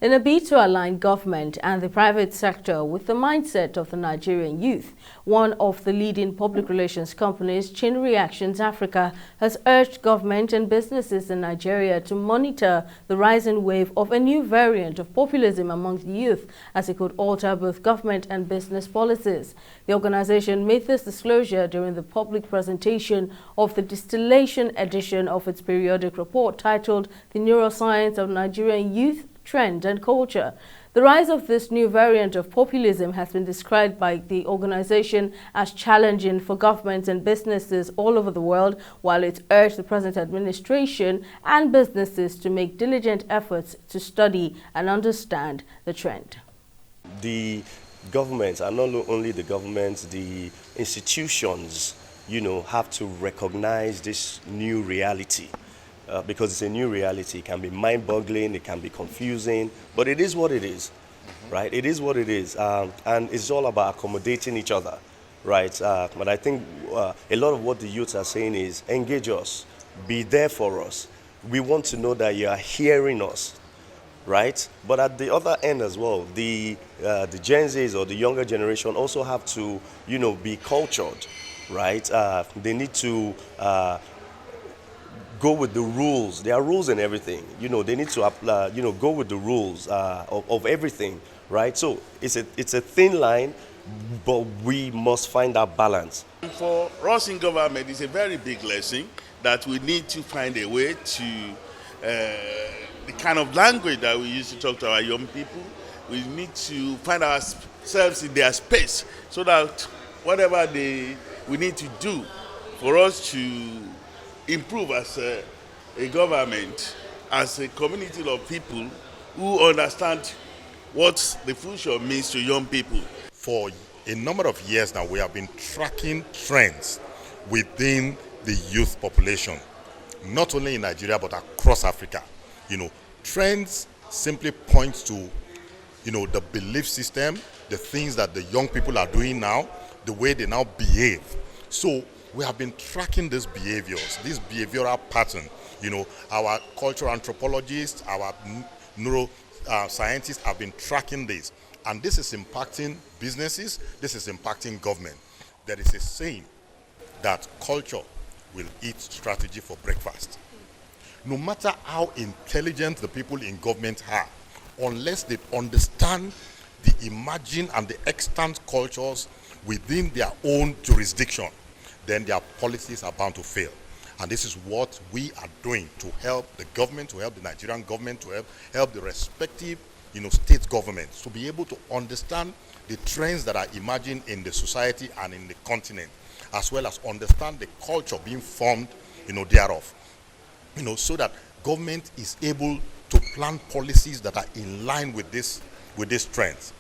In a bid to align government and the private sector with the mindset of the Nigerian youth, one of the leading public relations companies, Chain Reactions Africa, has urged government and businesses in Nigeria to monitor the rising wave of a new variant of populism among the youth, as it could alter both government and business policies. The organization made this disclosure during the public presentation of the distillation edition of its periodic report titled The Neuroscience of Nigerian Youth, Trend and Culture. The rise of this new variant of populism has been described by the organization as challenging for governments and businesses all over the world, while it urged the present administration and businesses to make diligent efforts to study and understand the trend. The governments, and not only the governments, the institutions, have to recognize this new reality. Because it's a new reality. It can be mind-boggling, it can be confusing, but it is what it is, right? It is what it is, and it's all about accommodating each other, right? But I think a lot of what the youths are saying is engage us, be there for us. We want to know that you are hearing us, right? But at the other end as well, the Gen Zs or the younger generation also have to, be cultured, right? They need to go with the rules. There are rules and everything. They need to apply, go with the rules of everything, right? So it's a thin line, but we must find that balance. For us in government, it's a very big lesson that we need to find a way to the kind of language that we used to talk to our young people. We need to find ourselves in their space so that whatever we need to do for us to improve as a government, as a community of people who understand what the future means to young people. For a number of years now, we have been tracking trends within the youth population, not only in Nigeria, but across Africa. Trends simply point to, the belief system, the things that the young people are doing now, the way they now behave. So we have been tracking these behaviors, this behavioral pattern. Our cultural anthropologists, our neuroscientists have been tracking this. And this is impacting businesses, this is impacting government. There is a saying that culture will eat strategy for breakfast. No matter how intelligent the people in government are, unless they understand the emerging and the extant cultures within their own jurisdiction, then their policies are bound to fail. And this is what we are doing to help the government, to help the Nigerian government, to help the respective state governments to be able to understand the trends that are emerging in the society and in the continent, as well as understand the culture being formed thereof. So that government is able to plan policies that are in line with these trends.